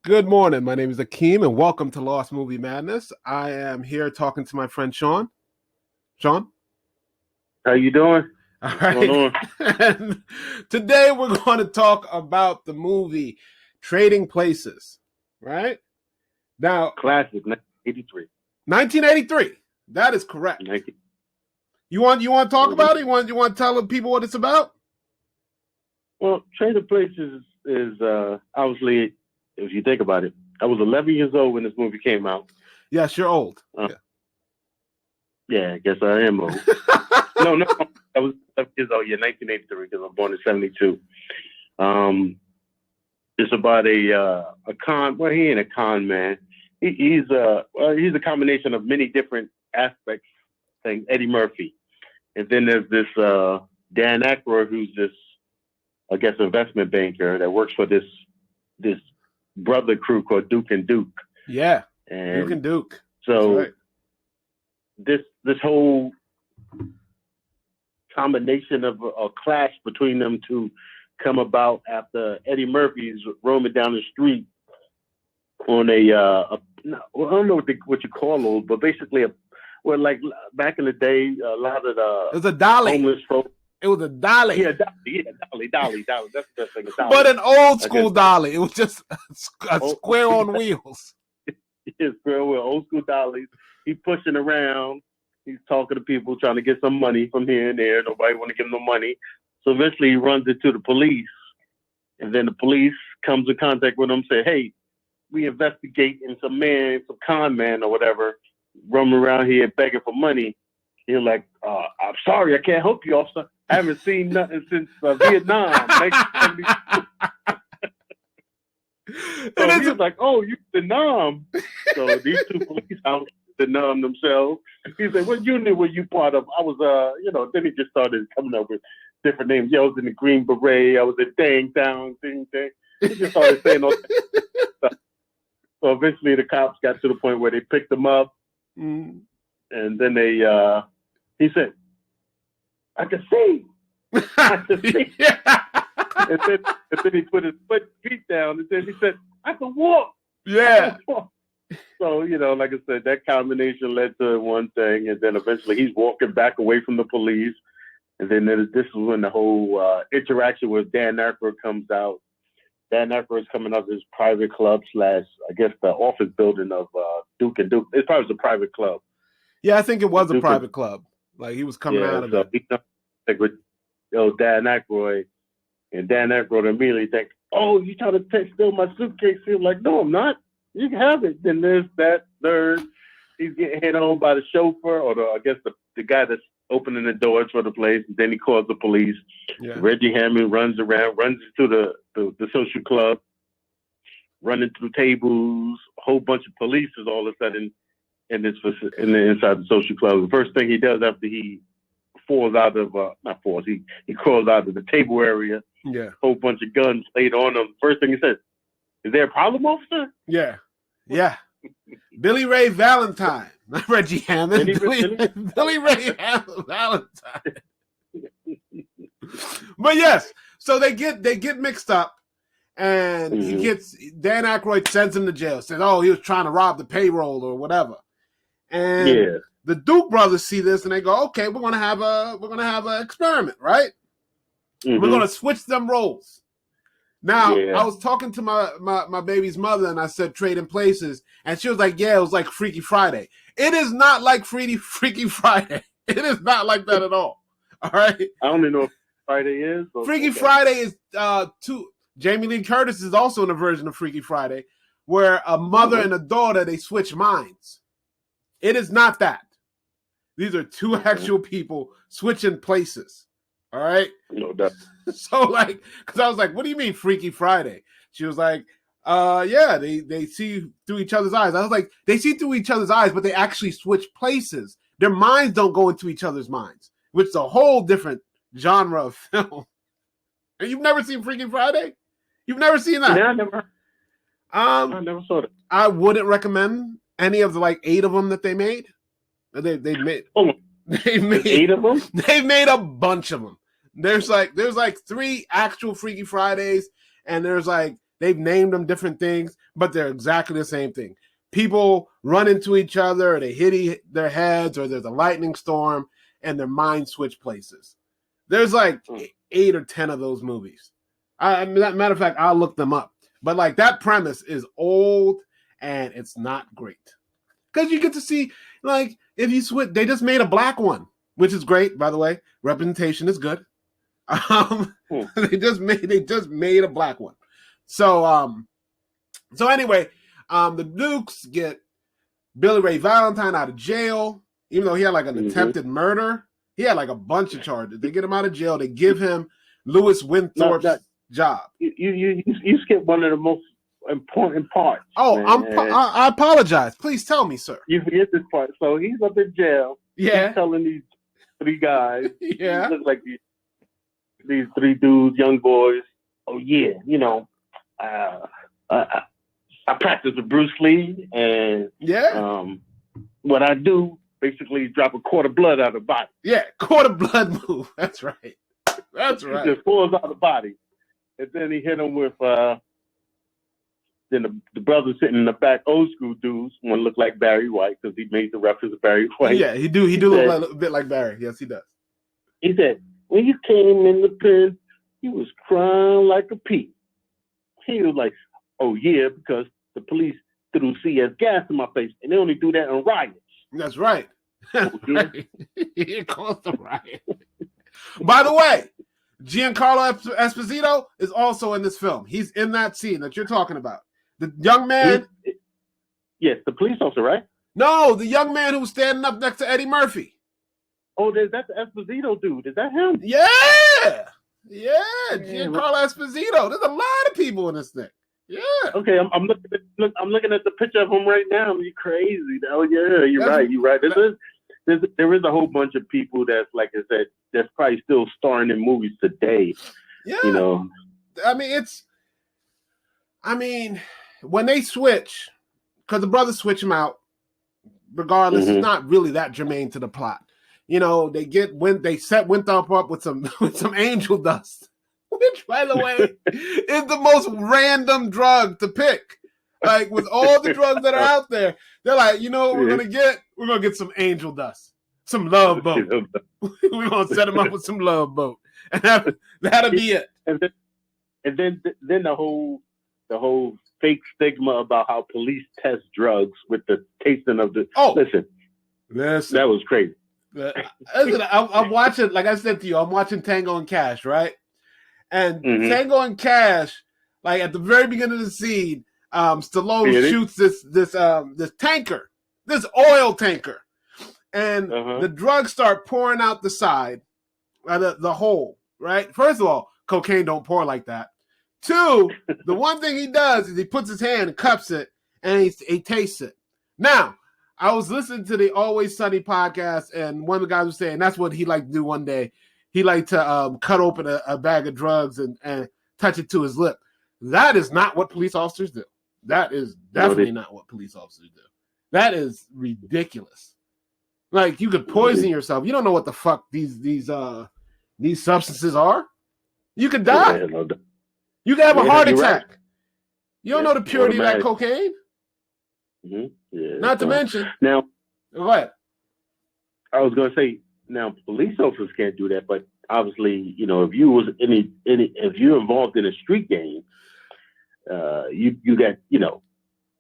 Good morning. My name is Akeem, and welcome to Lost Movie Madness. I am here talking to my friend Sean. Sean? How you doing? All What's going right. on? And today we're going to talk about the movie Trading Places, right? Now, Classic, 1983. 1983. That is correct. 19. You want to talk about it? You want to tell the people what it's about? Well, Trading Places is obviously, if you think about it, I was 11 years old when this movie came out. Yes, you're old. Yeah, I guess I am old. No, I was 11 years old. Yeah, 1983 because I'm born in '72. It's about a con. Well, he ain't a con man. He's a combination of many different aspects. Thing Eddie Murphy, and then there's this Dan Aykroyd, who's this, I guess, investment banker that works for this brother crew called Duke and Duke. Yeah, and Duke and Duke. So right. this whole combination of a clash between them two come about after Eddie Murphy's roaming down the street on I don't know what you call those, but basically like back in the day, a lot of the it was a dolly. Homeless folks. It was a dolly. Yeah, dolly. That's the best thing. Dolly. But an old school dolly. It was just a square on wheels. Yeah, square wheel, old school dollies. He's pushing around. He's talking to people, trying to get some money from here and there. Nobody want to give him no money. So eventually he runs into the police. And then the police comes in contact with him, say, hey, we investigating some con man or whatever, roaming around here begging for money. He's like, I'm sorry, I can't help you, officer. I haven't seen nothing since Vietnam. So he was like, oh, you Vietnam. So these two police officers Vietnam themselves. He said, what unit were you part of? I was, then he just started coming up with different names. Yeah, I was in the Green Beret. I was in Dang Down, Ding Dang. He just started saying all that stuff. So eventually the cops got to the point where they picked him up. Mm. And then he said, I can see. Yeah. And then he put his feet down and then he said, I can walk. Yeah. So, like I said, that combination led to one thing. And then eventually he's walking back away from the police. And then this is when the whole interaction with Dan Aykroyd comes out. Dan Aykroyd's coming up this private club / I guess the office building of Duke and Duke. It probably was a private club. Yeah, I think it was a private club. Like he was coming out of it. Like with Dan Aykroyd, and Dan Aykroyd immediately think, "Oh, you trying to steal my suitcase?" He's like, "No, I'm not. You can have it." Then there's that third. He's getting hit on by the chauffeur, or I guess the guy that's opening the doors for the place. And then he calls the police. Yeah. Reggie Hammond runs into the social club, running through tables. A whole bunch of police is all of a sudden inside the social club. The first thing he does after he falls out of he crawls out of the table area. Yeah, whole bunch of guns laid on him. First thing he says, "Is there a problem, officer?" Yeah. Billy Ray Valentine, not Reggie Hammond. Billy Ray Valentine. But yes, so they get mixed up, and Dan Aykroyd sends him to jail. Says, "Oh, he was trying to rob the payroll or whatever." And the Duke brothers see this and they go, "Okay, we're gonna have an experiment, right? Mm-hmm. We're gonna switch them roles." Now, I was talking to my baby's mother and I said Trading Places, and she was like, "Yeah, it was like Freaky Friday." It is not like Freaky Friday. It is not like that at all. All right. I don't even know what Friday is. Freaky Friday is Jamie Lee Curtis is also in a version of Freaky Friday, where a mother and a daughter, they switch minds. It is not that. These are two actual people switching places. All right. No doubt. So because I was like, "What do you mean Freaky Friday?" She was like, "Yeah, they see through each other's eyes." I was like, "They see through each other's eyes, but they actually switch places. Their minds don't go into each other's minds, which is a whole different genre of film." And you've never seen Freaky Friday? You've never seen that? Yeah, I never saw it. I wouldn't recommend any of the 8 of them that they made. They made 8 of them. They made a bunch of them. There's 3 actual Freaky Fridays, and there's They've named them different things, but they're exactly the same thing. People run into each other, or they hit their heads, or there's a lightning storm, and their minds switch places. There's like 8 or 10 of those movies. Matter of fact, I'll look them up. But like that premise is old, and it's not great. Because you get to see, like, if you switch, they just made a black one, which is great, by the way. Representation is good. They just made a black one. So anyway, the Dukes get Billy Ray Valentine out of jail, even though he had like an attempted murder. He had like a bunch of charges. They get him out of jail. They give him Louis Winthorpe's job. You skipped one of the most important parts. Oh, I apologize. Please tell me, sir. You forget this part. So he's up in jail. Yeah. He's telling these 3 guys. Yeah. Look like these 3 dudes, young boys. Oh yeah, I practice with Bruce Lee, and what I do basically drop a quart of blood out of the body. Yeah, quart of blood move. That's right. That's right. It just pours out of the body, and then he hit him with. Then the brother sitting in the back, old school dudes, one looked like Barry White because he made the reference to Barry White. Yeah, he look a bit like Barry. Yes, he does. He said, when you came in the pen, he was crying like a pea. He was like, oh yeah, because the police threw CS gas in my face, and they only do that in riots. That's right. That's right. He caused the riot. By the way, Giancarlo Esposito is also in this film. He's in that scene that you're talking about. The young man. Yes, the police officer, right? No, the young man who was standing up next to Eddie Murphy. Oh, that's the Esposito dude. Is that him? Yeah. Giancarlo Esposito. There's a lot of people in this thing. Yeah. Okay, I'm looking at the picture of him right now. You crazy? Oh yeah, you're right. There is a whole bunch of people that's, like I said, that's probably still starring in movies today. Yeah. When they switch, because the brothers switch him out, regardless, it's not really that germane to the plot. They set Winthrop up with some angel dust, which, by the way, is the most random drug to pick. Like, with all the drugs that are out there, they're like, you know what we're gonna get? We're gonna get some angel dust, some love boat. We're gonna set them up with some love boat, and that'll be it. And then the whole fake stigma about how police test drugs with the tasting of the. Oh, listen, that was crazy. Listen, I'm watching, like I said to you, I'm watching Tango and Cash, right? And Tango and Cash, like at the very beginning of the scene, Stallone shoots this tanker, this oil tanker, and the drugs start pouring out the side, the hole, right? First of all, cocaine don't pour like that. 2, the one thing he does is he puts his hand and cups it, and he tastes it. Now, I was listening to the Always Sunny podcast, and one of the guys was saying that's what he liked to do one day. He liked to cut open a bag of drugs and touch it to his lip. That is not what police officers do. That is definitely not what police officers do. That is ridiculous. Like, you could poison yourself. You don't know what the fuck these substances are. You could die. You could have a heart attack. Right. You don't know the purity of that cocaine. Yeah, not to mention. Now, what? I was going to say, now police officers can't do that, but obviously, if you was if you're involved in a street game, you got,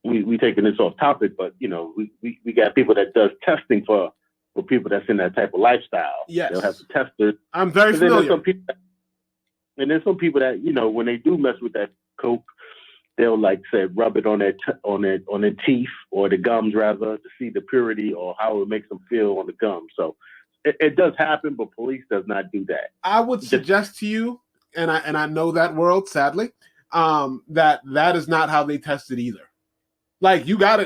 we taking this off topic, but we got people that does testing for people that's in that type of lifestyle. Yes, they'll have to test it. I'm very familiar. And there's some people that when they do mess with that coke, they'll like say rub it on their teeth or the gums rather to see the purity or how it makes them feel on the gums. So it does happen, but police does not do that. I would suggest to you, and I know that world sadly, that is not how they test it either. Like you got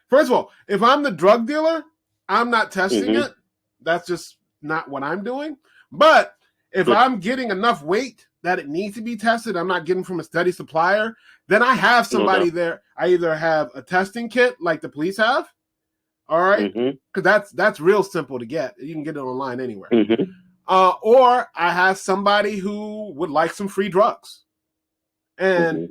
first of all, if I'm the drug dealer, I'm not testing it. That's just not what I'm doing. But if I'm getting enough weight that it needs to be tested, I'm not getting from a steady supplier, then I have somebody there. I either have a testing kit like the police have, all right, because that's real simple to get. You can get it online anywhere. Or I have somebody who would like some free drugs. And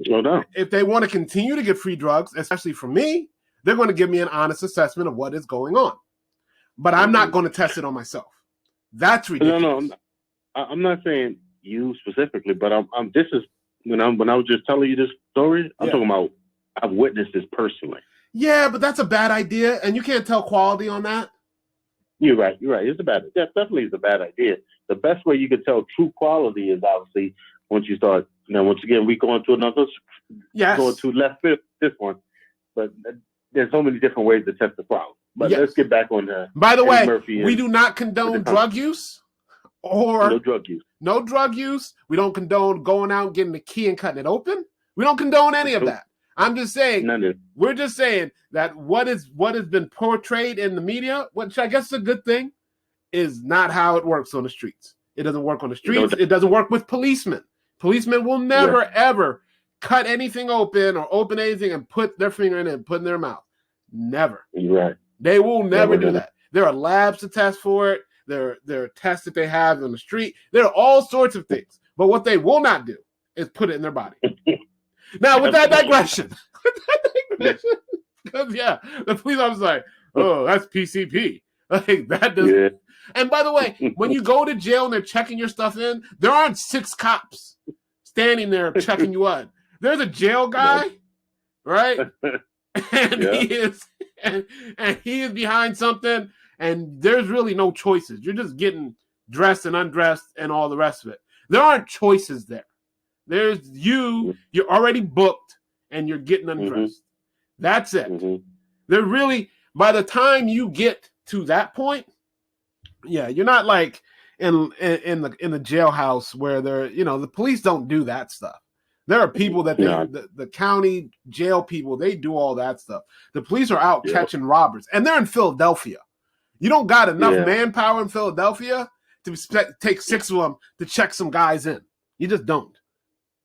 if they want to continue to get free drugs, especially from me, they're going to give me an honest assessment of what is going on. But I'm not going to test it on myself. That's ridiculous. No, I'm not saying you specifically, but this is when I was just telling you this story, I'm talking about I've witnessed this personally. Yeah, but that's a bad idea, and you can't tell quality on that. You're right. That definitely is a bad idea. The best way you can tell true quality is obviously once you start. Once again, we go into another. Going to left field this one, but there's so many different ways to test the quality. But let's get back on the. By the way, we do not condone drug use or no drug use. No drug use. We don't condone going out and getting the key and cutting it open. We don't condone any of that. I'm just saying, we're just saying that what has been portrayed in the media, which I guess is a good thing, is not how it works on the streets. It doesn't work on the streets. It doesn't work with policemen. Policemen will never, ever cut anything open or open anything and put their finger in it and put in their mouth. Never. Right. They will never do that. There are labs to test for it. There are tests that they have on the street. There are all sorts of things. But what they will not do is put it in their body. Now, with that digression, because the police officer's like, oh, that's PCP. Like that doesn't. Yeah. And by the way, when you go to jail and they're checking your stuff in, there aren't 6 cops standing there checking you in. There's a jail guy, right? And he is behind something, and there's really no choices. You're just getting dressed and undressed and all the rest of it. There aren't choices there. There's you're already booked and you're getting undressed. That's it. They're really, by the time you get to that point, you're not like in the jailhouse where the police don't do that stuff. There are people that the county jail people, they do all that stuff. The police are out catching robbers, and they're in Philadelphia. You don't got enough manpower in Philadelphia to take 6 of them to check some guys in. You just don't.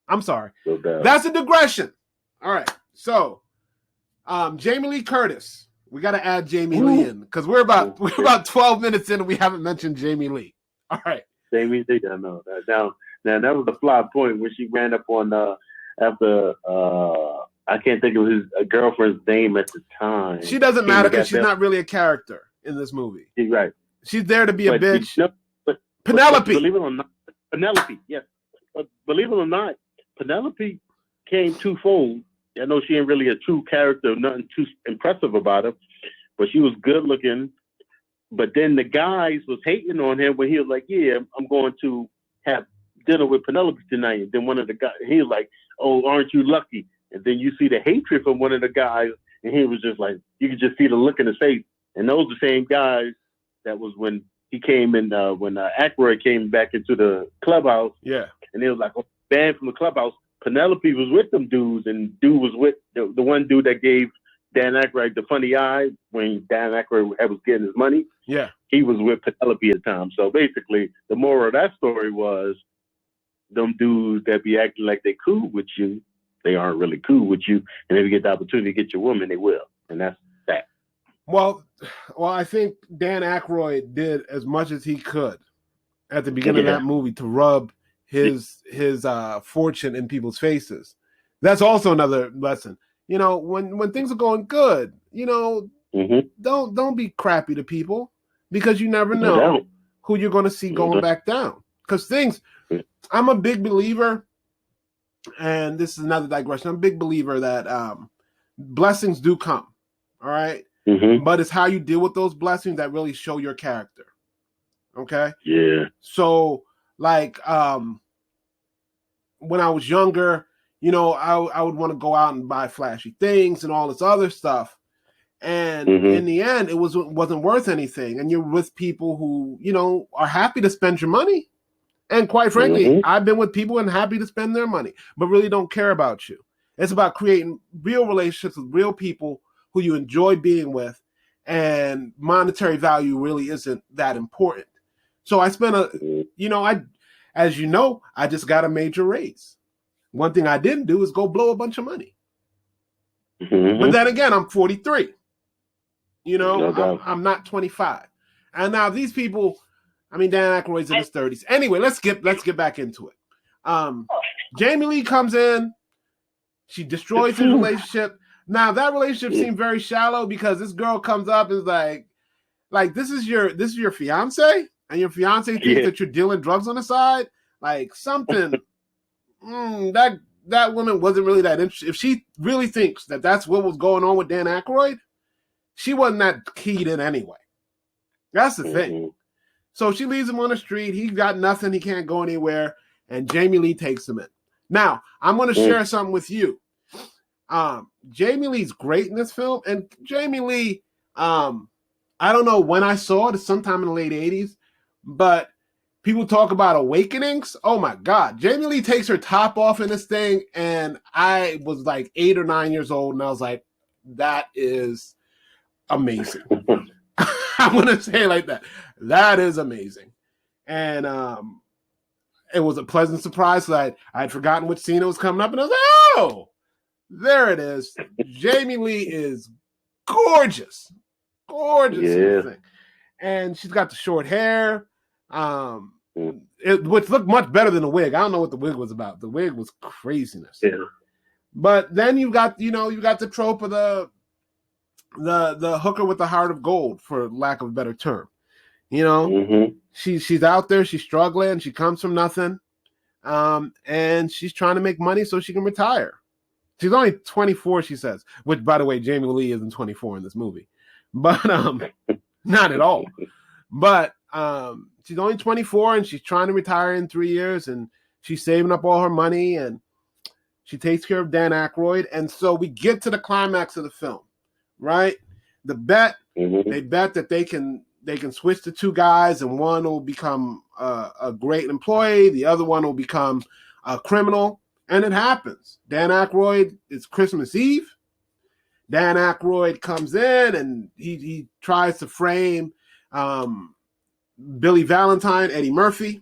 I'm sorry. That's a digression. All right. So, Jamie Lee Curtis. We got to add Jamie Lee in because we're about 12 minutes in and we haven't mentioned Jamie Lee. All right. Jamie Lee, I know. Now that was a fly point when she ran up on after I can't think of his girlfriend's name at the time. She doesn't matter because she's not really a character in this movie. She's right. She's there to be a bitch. Penelope. Believe it or not, Penelope. Yes. But believe it or not, Penelope came twofold. I know she ain't really a true character, nothing too impressive about her, but she was good looking. But then the guys was hating on him when he was like, yeah, I'm going to have dinner with Penelope tonight. And then one of the guys, he was like, oh, aren't you lucky? And then you see the hatred from one of the guys, and he was just like, you could just see the look in his face. And those are the same guys that was when he came in, when Aykroyd came back into the clubhouse. Yeah. And it was like, banned from the clubhouse. Penelope was with them dudes, and dude was with the one dude that gave Dan Aykroyd the funny eye when Dan Aykroyd was getting his money. Yeah. He was with Penelope at the time. So basically, the moral of that story was them dudes that be acting like they cool with you, they aren't really cool with you. And if you get the opportunity to get your woman, they will. And that's that. Well, I think Dan Aykroyd did as much as he could at the beginning of that movie to rub his fortune in people's faces. That's also another lesson. When things are going good, don't be crappy to people because you never know who you're going to see going back down. Because I'm a big believer, and this is another digression. I'm a big believer that blessings do come. All right. But it's how you deal with those blessings that really show your character. Okay. Yeah. So like when I was younger, I would want to go out and buy flashy things and all this other stuff. And in the end, it wasn't worth anything. And you're with people who, are happy to spend your money. And quite frankly, I've been with people and happy to spend their money, but really don't care about you. It's about creating real relationships with real people who you enjoy being with, and monetary value really isn't that important. So I spent I just got a major raise. One thing I didn't do is go blow a bunch of money. But then again, I'm 43. I'm not 25. And now these people, Dan Aykroyd's in his 30s. Anyway, let's get back into it. Jamie Lee comes in. She destroys his relationship. Now that relationship seemed very shallow because this girl comes up and is like this is your fiance, and your fiance thinks that you're dealing drugs on the side. Like something that woman wasn't really that interested. If she really thinks that that's what was going on with Dan Aykroyd, she wasn't that keyed in anyway. That's the thing. So she leaves him on the street. He's got nothing. He can't go anywhere. And Jamie Lee takes him in. Now, I'm going to share something with you. Jamie Lee's great in this film. And Jamie Lee, I don't know when I saw it. It's sometime in the late 80s. But people talk about awakenings. Oh, my God. Jamie Lee takes her top off in this thing. And I was like 8 or 9 years old. And I was like, that is amazing. I'm going to say it like that. That is amazing. And it was a pleasant surprise. I had forgotten which scene it was coming up. And I was like, oh, there it is. Jamie Lee is gorgeous. Gorgeous. Yeah. And she's got the short hair, which looked much better than the wig. I don't know what the wig was about. The wig was craziness. Yeah. But then you got the trope of the hooker with the heart of gold, for lack of a better term. She's out there, she's struggling, she comes from nothing, and she's trying to make money so she can retire. She's only 24, she says, which, by the way, Jamie Lee isn't 24 in this movie, but not at all. But she's only 24, and she's trying to retire in 3 years, and she's saving up all her money, and she takes care of Dan Aykroyd, and so we get to the climax of the film. Right, they bet that they can switch the two guys, and one will become a great employee, the other one will become a criminal, and it happens. Dan Aykroyd, it's Christmas Eve. Dan Aykroyd comes in and he tries to frame Billy Valentine, Eddie Murphy.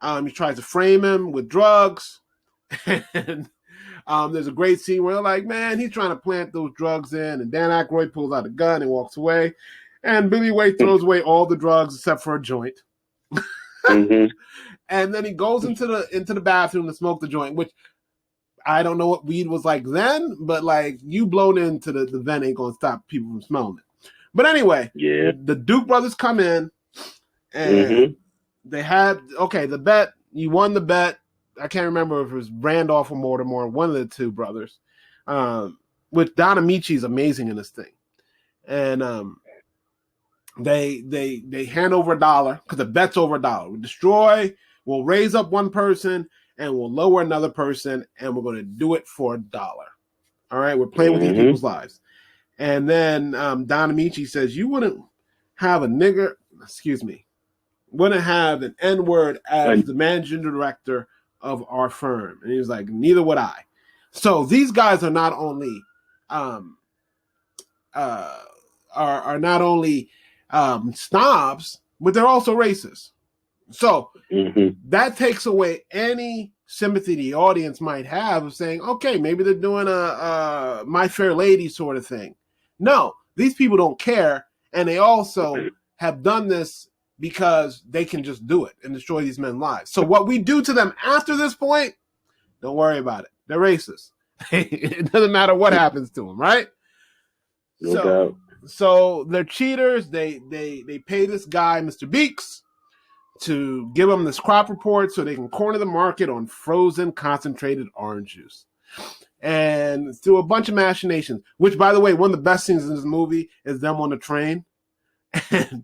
He tries to frame him with drugs, and there's a great scene where they're like, man, he's trying to plant those drugs in, and Dan Aykroyd pulls out a gun and walks away, and Billy Wade throws away all the drugs except for a joint. And then he goes into the bathroom to smoke the joint, which I don't know what weed was like then, but like you blown into the vent ain't gonna stop people from smelling it. But anyway, the Duke brothers come in, and they had the bet. You won the bet. I can't remember if it was Randolph or Mortimer, one of the two brothers. With Don Amici's amazing in this thing, and they hand over $1 because the bet's over $1. We destroy. We'll raise up one person and we'll lower another person, and we're going to do it for $1. All right, we're playing with these people's lives. And then Don Amici says, "You wouldn't have wouldn't have an N-word as the managing director of our firm." And he was like, "Neither would I." So these guys are not only snobs, but they're also racist. So that takes away any sympathy the audience might have of saying, okay, maybe they're doing a My Fair Lady sort of thing. No, these people don't care, and they also have done this because they can just do it and destroy these men's lives. So what we do to them after this point, don't worry about it. They're racist. It doesn't matter what happens to them, right? No doubt. So they're cheaters. They pay this guy, Mr. Beeks, to give them this crop report so they can corner the market on frozen concentrated orange juice. And through a bunch of machinations, which, by the way, one of the best scenes in this movie is them on the train. And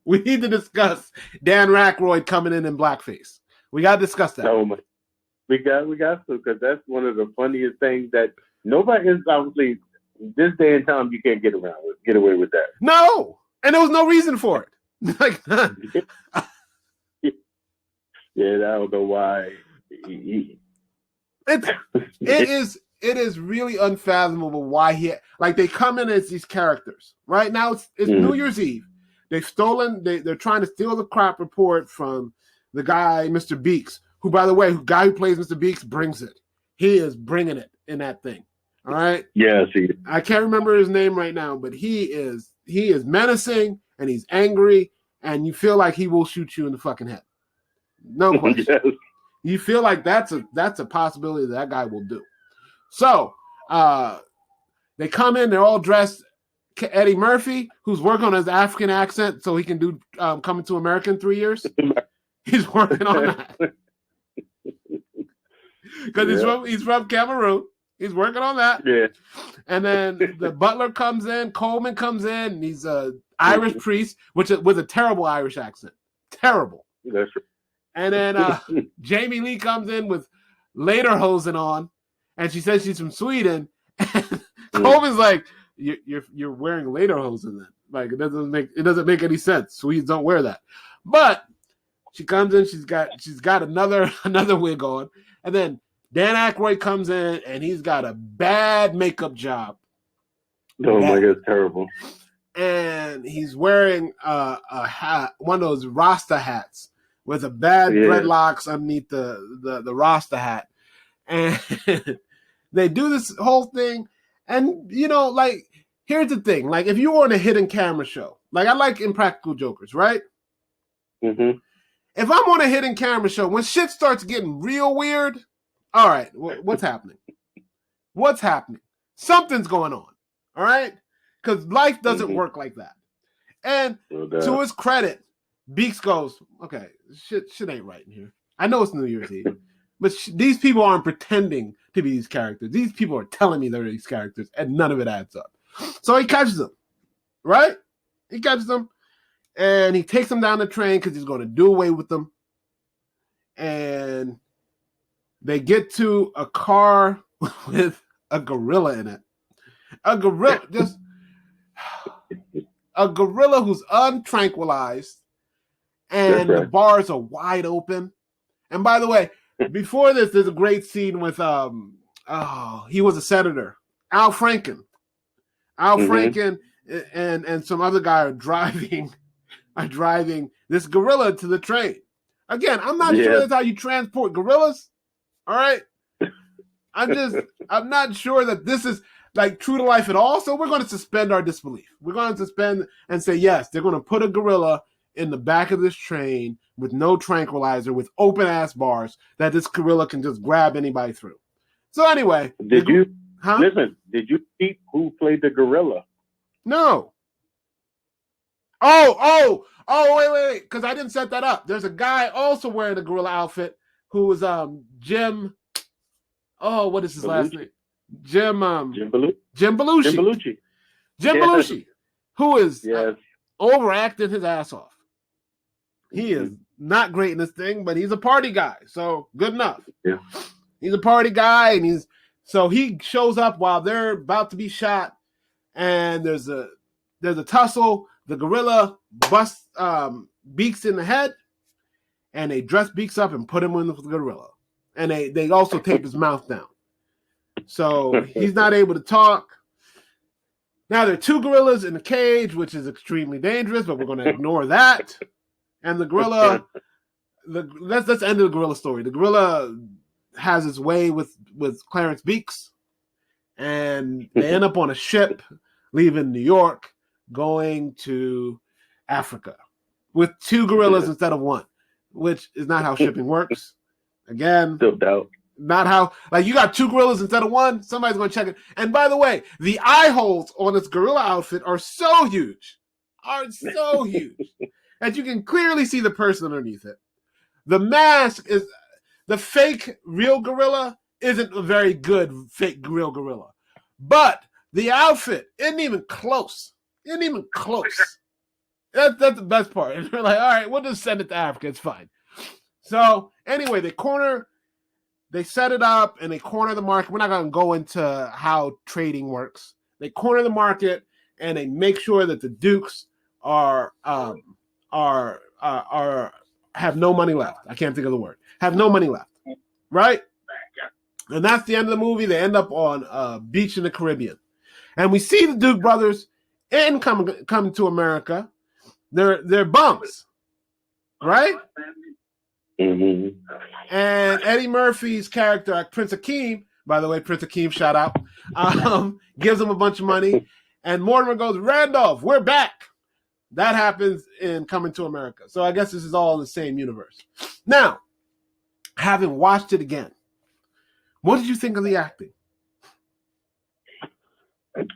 we need to discuss Dan Aykroyd coming in blackface. We got to discuss that. Oh my. We got to, because that's one of the funniest things that nobody is, obviously, this day and time, you can't get away with that. No, and there was no reason for it. Like, yeah, I don't know why. It is really unfathomable why they come in as these characters. Right now, it's New Year's Eve. They're trying to steal the crop report from the guy, Mr. Beeks, who, by the way, the guy who plays Mr. Beeks brings it. He is bringing it in that thing. All right. Yeah, I can't remember his name right now, but he is menacing and he's angry, and you feel like he will shoot you in the fucking head. No question. Yes. You feel like that's a possibility that guy will do. So they come in, they're all dressed. Eddie Murphy, who's working on his African accent so he can do Coming to America in 3 years. He's working on that. Because he's from Cameroon. He's working on that. Yeah. And then the butler comes in, Coleman comes in, and he's an Irish priest, with a terrible Irish accent. Terrible. That's right. And then Jamie Lee comes in with lederhosen on, and she says she's from Sweden. And Coleman's like, You're wearing lederhosen then. Like it doesn't make any sense. Swedes don't wear that. But she comes in, she's got another wig on, and then Dan Aykroyd comes in and he's got a bad makeup job. Oh my God, terrible. And he's wearing a hat, one of those Rasta hats with a bad dreadlocks underneath the Rasta hat. And they do this whole thing. And, like, here's the thing. Like, if you were on a hidden camera show, like I like Impractical Jokers, right? Mm-hmm. If I'm on a hidden camera show, when shit starts getting real weird, all right, what's happening? What's happening? Something's going on, all right? Because life doesn't work like that. And to his credit, Beeks goes, okay, shit ain't right in here. I know it's New Year's Eve, but these people aren't pretending to be these characters. These people are telling me they're these characters, and none of it adds up. So he catches them, right? He catches them, and he takes them down the train because he's going to do away with them. And they get to a car with a gorilla in it. A gorilla who's untranquilized, and the bars are wide open. And by the way, before this, there's a great scene with he was a senator, Al Franken. Al Franken and some other guy are driving this gorilla to the train. Again, I'm not sure that's how you transport gorillas. All right. I'm not sure that this is like true to life at all. So we're going to suspend our disbelief. We're going to suspend and say, yes, they're going to put a gorilla in the back of this train with no tranquilizer, with open ass bars that this gorilla can just grab anybody through. So anyway, did you see who played the gorilla? No. Wait, because I didn't set that up. There's a guy also wearing a gorilla outfit who was Jim. Oh, what is his last name? Jim Belushi. Jim Belushi, who is overacting his ass off. He is not great in this thing, but he's a party guy, so good enough. Yeah. He's a party guy, and he shows up while they're about to be shot, and there's a tussle. The gorilla busts Beeks in the head, and they dress Beeks up and put him in with the gorilla. And they also tape his mouth down. So he's not able to talk. Now there are two gorillas in a cage, which is extremely dangerous, but we're going to ignore that. And the gorilla, let's end the gorilla story. The gorilla has his way with Clarence Beeks, and they end up on a ship leaving New York, going to Africa with two gorillas instead of one, which is not how shipping works. Again, still doubt. Not how, like, you got two gorillas instead of one, somebody's going to check it. And by the way, the eye holes on this gorilla outfit are so huge that you can clearly see the person underneath it. The mask is, the fake real gorilla isn't a very good fake real gorilla. But the outfit isn't even close. That's the best part. And they're like, all right, we'll just send it to Africa. It's fine. So anyway, they set it up and they corner the market. We're not going to go into how trading works. They corner the market and they make sure that the Dukes have no money left. I can't think of the word. Have no money left, right? And that's the end of the movie. They end up on a beach in the Caribbean, and we see the Duke brothers coming to America. They're bums, right? Mm-hmm. And Eddie Murphy's character, Prince Akeem, by the way, Prince Akeem, shout out, gives him a bunch of money. And Mortimer goes, Randolph, we're back. That happens in Coming to America. So I guess this is all in the same universe. Now, having watched it again, what did you think of the acting?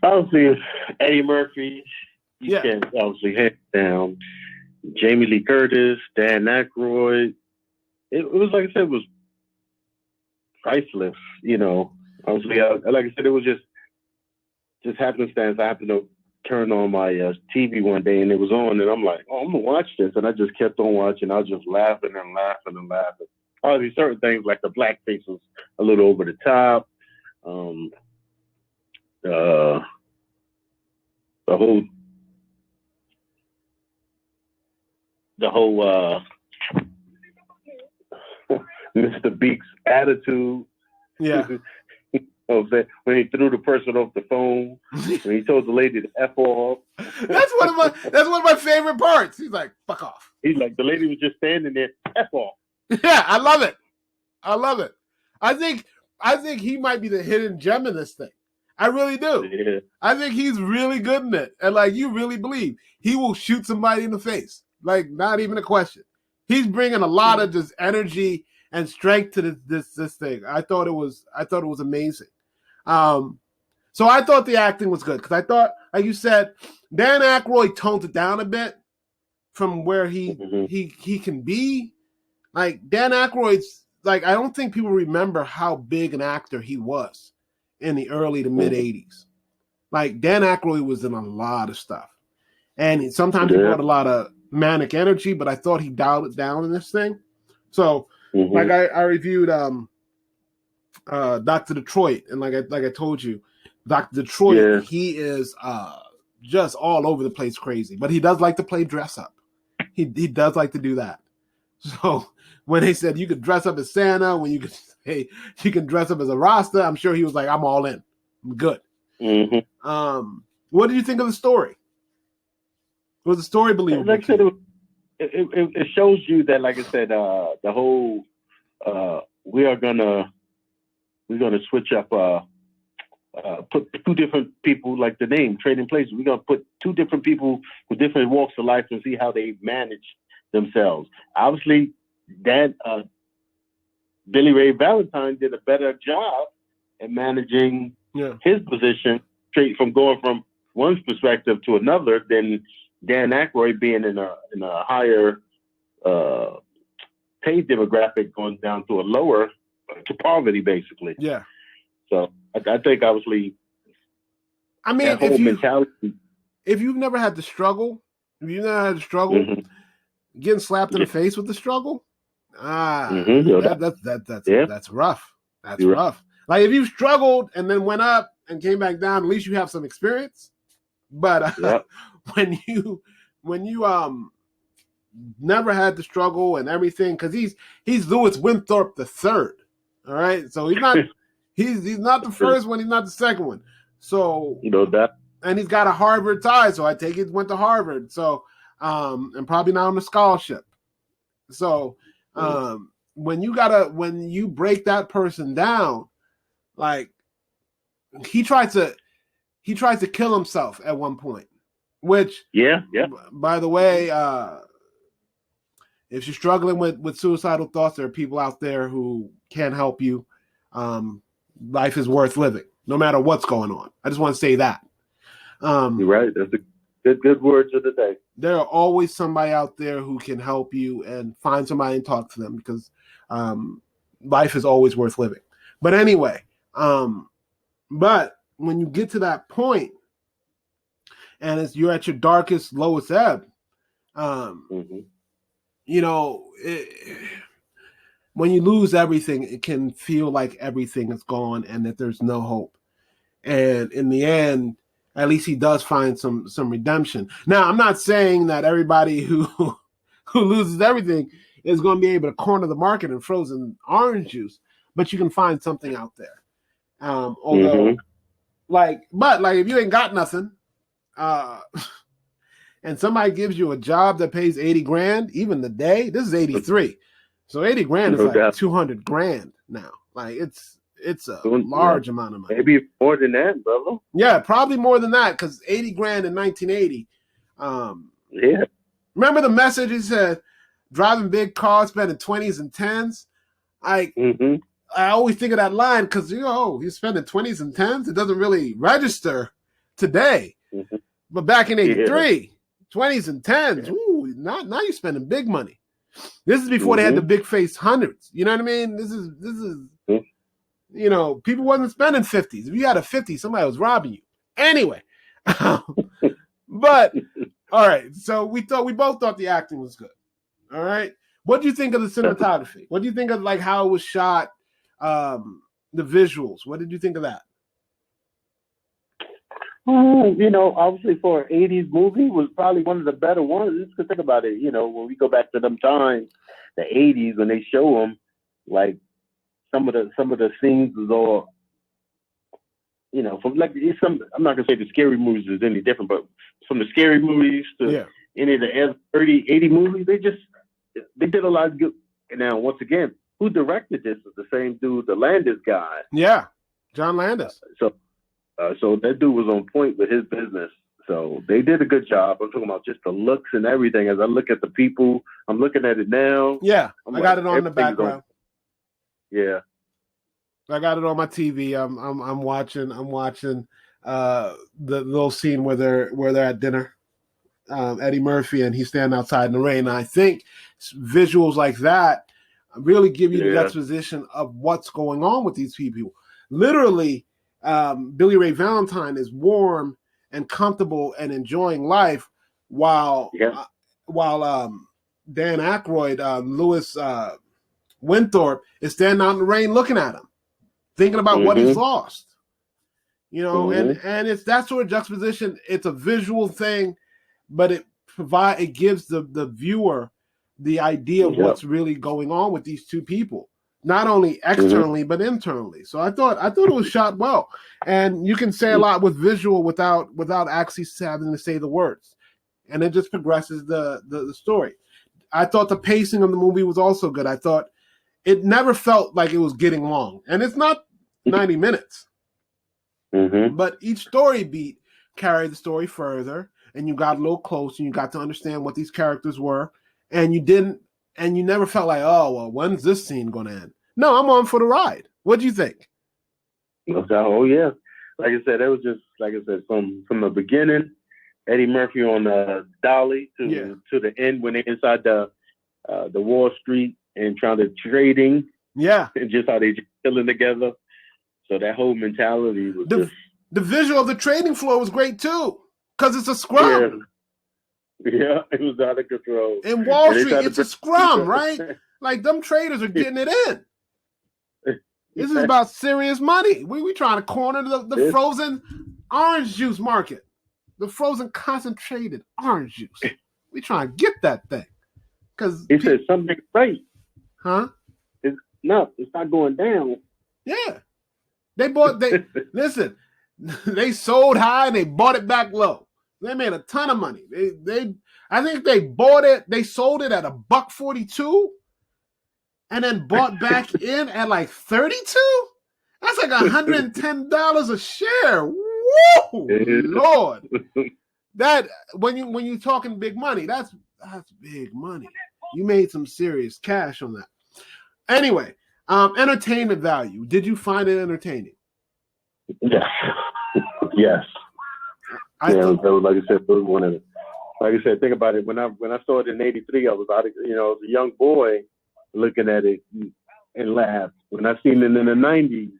Obviously, Eddie Murphy. You can't obviously hands down. Jamie Lee Curtis, Dan Aykroyd. It was like I said, it was priceless. Obviously, like I said, it was just happenstance. I happened to turn on my TV one day and it was on, and I'm like, oh, I'm gonna watch this, and I just kept on watching. I was just laughing and laughing and laughing. Obviously, certain things like the blackface was a little over the top. The whole Mr. Beaks attitude. Yeah. When he threw the person off the phone, when he told the lady to F off. That's one of my favorite parts. He's like, fuck off. He's like, the lady was just standing there, F off. Yeah, I love it. I think he might be the hidden gem in this thing. I really do. Yeah. I think he's really good in it. And like, you really believe he will shoot somebody in the face. Like, not even a question. He's bringing a lot of just energy and strength to this thing. I thought it was amazing. So I thought the acting was good because I thought, like you said, Dan Aykroyd toned it down a bit from where he can be. Like, Dan Aykroyd's, like, I don't think people remember how big an actor he was in the early to mid 80s. Like, Dan Aykroyd was in a lot of stuff, and sometimes he brought a lot of manic energy, but I thought he dialed it down in this thing. So, like I reviewed Dr. Detroit, and like I told you, Dr. Detroit, he is just all over the place crazy, but he does like to play dress up. He does like to do that. So when they said you could dress up as Santa, when you could say you can dress up as a Rasta, I'm sure he was like, I'm all in. I'm good. What did you think of the story? Was the story believable? Like I said, it shows you that, like I said, the whole we're gonna switch up, put two different people, like the name Trading Places. We're gonna put two different people with different walks of life and see how they manage themselves. Obviously, that Billy Ray Valentine did a better job at managing his position, straight from going from one's perspective to another than Dan Aykroyd being in a higher pay demographic, going down to a lower, to poverty, basically. Yeah. So I think, obviously, I mean, that whole mentality. If you've never had to struggle, getting slapped in the face with the struggle, that's rough. That's rough. Like, if you've struggled and then went up and came back down, at least you have some experience. But when you never had to struggle and everything, because he's Louis Winthorpe the third. All right, so he's not he's not the first one, he's not the second one. So that, and he's got a Harvard tie, so I take it went to Harvard. So and probably not on a scholarship. So when you break that person down, like he tried to kill himself at one point, which by the way, if you're struggling with suicidal thoughts, there are people out there who can help you. Life is worth living, no matter what's going on. I just want to say that. You're right. That's a good words of the day. There are always somebody out there who can help you, and find somebody and talk to them, because life is always worth living. But anyway, but when you get to that point, and you're at your darkest, lowest ebb, when you lose everything, it can feel like everything is gone and that there's no hope. And in the end, at least he does find some redemption. Now, I'm not saying that everybody who loses everything is going to be able to corner the market in frozen orange juice, but you can find something out there. Although, but if you ain't got nothing, and somebody gives you a job that pays $80,000, even today, this is 83. So $80,000 is like $200,000 now. Like, it's a large amount of money. Maybe more than that, brother. Yeah, probably more than that, because $80,000 in 1980. Remember the message? He said, driving big cars, spending 20s and 10s. I always think of that line because, you're spending 20s and 10s. It doesn't really register today. Mm-hmm. But back in 83, 20s and 10s, ooh, now you're spending big money. This is before they had the big face hundreds. You know what I mean? This is you know, people wasn't spending 50s. If you had a 50, somebody was robbing you. Anyway. But all right, so we both thought the acting was good. All right. What do you think of the cinematography? What do you think of like how it was shot? The visuals. What did you think of that? You know, obviously for an 80s movie, was probably one of the better ones. Just to think about it, you know, when we go back to them times, the 80s, when they show them, like some of the scenes is all, you know, from like I'm not gonna say the scary movies is any different, but from the scary movies to any of the 30, 80 movies, they did a lot of good. And now, once again, who directed this is the same dude, the Landis guy. Yeah, John Landis. So that dude was on point with his business. So they did a good job. I'm talking about just the looks and everything. As I look at the people, I'm looking at it now. Yeah, I got it on the background. Yeah, I got it on my TV. I'm watching the little scene where they're at dinner. Eddie Murphy and he's standing outside in the rain. And I think visuals like that really give you the exposition of what's going on with these people. Literally, Billy Ray Valentine is warm and comfortable and enjoying life while Dan Aykroyd, Louis Winthorpe is standing out in the rain looking at him, thinking about what he's lost. You know, and it's that sort of juxtaposition. It's a visual thing, but it gives the viewer the idea of what's really going on with these two people. Not only externally but internally. So I thought it was shot well, and you can say a lot with visual without actually having to say the words, and it just progresses the story. I thought the pacing of the movie was also good. I thought it never felt like it was getting long, and it's not 90 minutes, but each story beat carried the story further, and you got a little close, and you got to understand what these characters were, and you never felt like, oh, well, when's this scene going to end? No, I'm on for the ride. What do you think? Oh, yeah. Like I said, it was just, like I said, from the beginning, Eddie Murphy on Dolly to the end when they're inside the Wall Street and trying to trading. Yeah. And just how they just chilling together. So that whole mentality was the visual of the trading floor was great, too, because it's a scrum. Yeah, it was out of control. In Wall Street, it's a scrum, right? Like, them traders are getting it in. This is about serious money. We trying to corner the frozen orange juice market. The frozen concentrated orange juice. We trying to get that thing. Because he said something right. Huh? It's not going down. Yeah. Listen, they sold high and they bought it back low. They made a ton of money. I think they bought it, they sold it at $1.42 and then bought back in at like $32. That's like $110 a share. Woo, Lord. That when you talking big money, that's big money. You made some serious cash on that. Anyway, entertainment value. Did you find it entertaining? Yes. Yes. Like I said, it was one of it. Like I said, think about it. When I saw it in '83, I was a young boy looking at it and laughed. When I seen it in the '90s,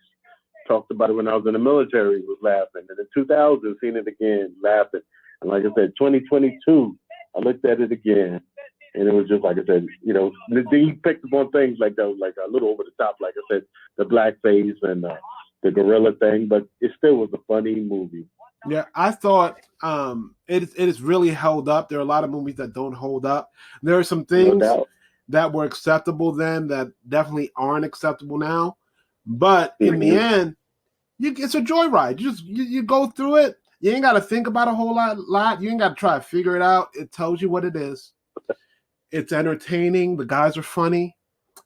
talked about it when I was in the military, was laughing. And in 2000, seen it again, laughing. And like I said, 2022, I looked at it again, and it was just like I said, then he picked up on things like that, was like a little over the top. Like I said, the blackface and the gorilla thing, but it still was a funny movie. Yeah, I thought it is really held up. There are a lot of movies that don't hold up. There are some things that were acceptable then that definitely aren't acceptable now. But in the end, it's a joyride. You go through it. You ain't got to think about a whole lot. You ain't got to try to figure it out. It tells you what it is. It's entertaining. The guys are funny.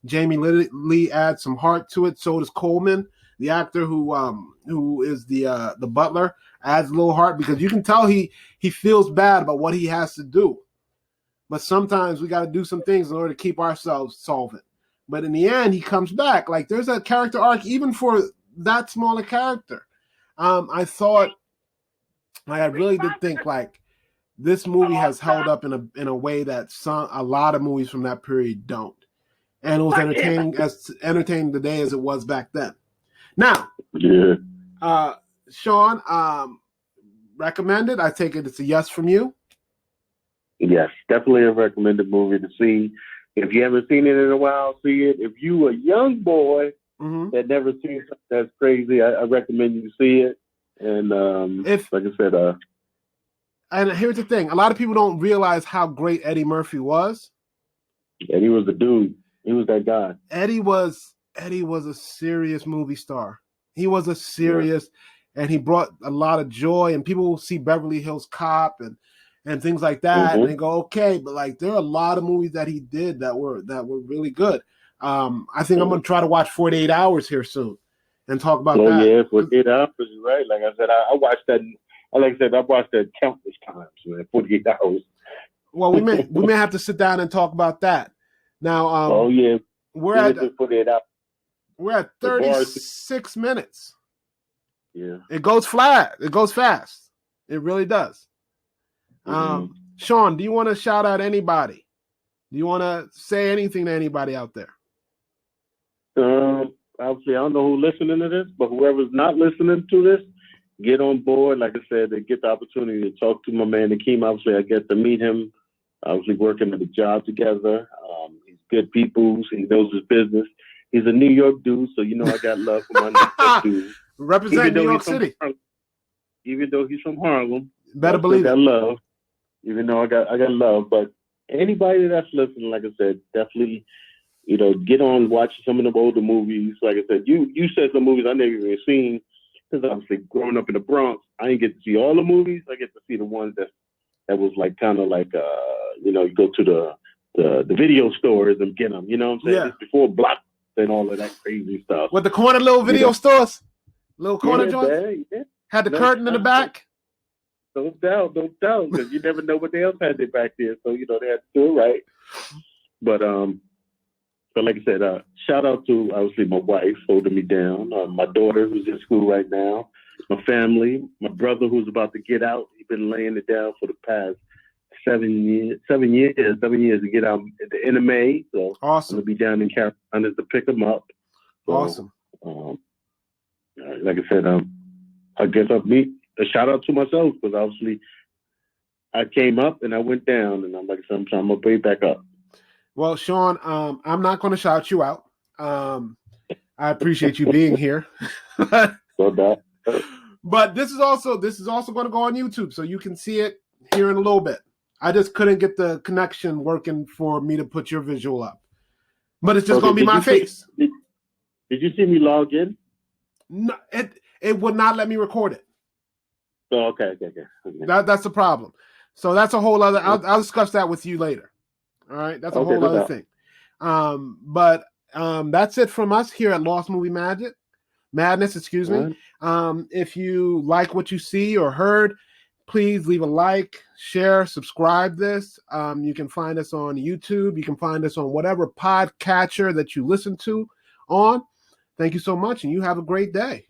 Jamie Lee adds some heart to it. So does Coleman, the actor who is the butler, adds a little heart because you can tell he feels bad about what he has to do. But sometimes we got to do some things in order to keep ourselves solvent. But in the end, he comes back. Like there's a character arc even for that smaller character. I thought I really did think like this movie has held up in a way that a lot of movies from that period don't. And it was entertaining today as it was back then. Now, Sean, recommended. I take it it's a yes from you. Yes, definitely a recommended movie to see. If you haven't seen it in a while, see it. If you a young boy that never seen something that's crazy, I recommend you see it. And like I said, and here's the thing: a lot of people don't realize how great Eddie Murphy was. And he was the dude. He was that guy. Eddie was a serious movie star. He was a serious, and he brought a lot of joy. And people will see Beverly Hills Cop and things like that, and they go, okay, but like there are a lot of movies that he did that were really good. I think I'm gonna try to watch 48 Hours here soon and talk about that. Oh yeah, 48 Hours, right? Like I said, I watched that. Like I said, I watched that countless times, man. 48 Hours. Well, we may have to sit down and talk about that. Now, we're at 48 Hours. We're at 36 minutes. Yeah, it goes flat. It goes fast. It really does. Sean, do you want to shout out anybody? Do you want to say anything to anybody out there? Obviously, I don't know who's listening to this, but whoever's not listening to this, get on board. Like I said, they get the opportunity to talk to my man Akeem. Obviously, I get to meet him. Obviously, working at a job together. He's good people. He knows his business. He's a New York dude, so you know I got love for my New York dude. Represent New York City. Even though he's from Harlem, better believe it. I got love. Even though I got love, but anybody that's listening, like I said, definitely, get on watching some of the older movies. Like I said, you said some movies I never even seen because obviously growing up in the Bronx, I didn't get to see all the movies. I get to see the ones that was like kind of like you go to the video stores and get them. You know what I'm saying? Yeah. It's before Block and all of that crazy stuff. With the corner little video stores, little corner joints. Yeah. Had the curtain in the back. No doubt, because you never know what else had it back there. So, they had to do it right. But like I said, shout out to, obviously, my wife holding me down, my daughter who's in school right now, my family, my brother who's about to get out. He's been laying it down for the past 7 years to get out at the end of May. So awesome. I'm going to be down in Carolina to pick him up. So, awesome. Like I said, I guess a shout out to myself because obviously I came up and I went down, and I'm like, I'm gonna pay back up. Well, Sean, I'm not going to shout you out. I appreciate you being here. But this is also going to go on YouTube, so you can see it here in a little bit. I just couldn't get the connection working for me to put your visual up, but it's just going to be my face. Did you see me log in? No, it would not let me record it. Oh, okay. That's the problem. So that's a whole other. I'll discuss that with you later. All right, that's a whole other thing. But that's it from us here at Lost Movie Madness. Excuse me. If you like what you see or heard, please leave a like, share, subscribe. This. You can find us on YouTube. You can find us on whatever podcatcher that you listen to on. Thank you so much, and you have a great day.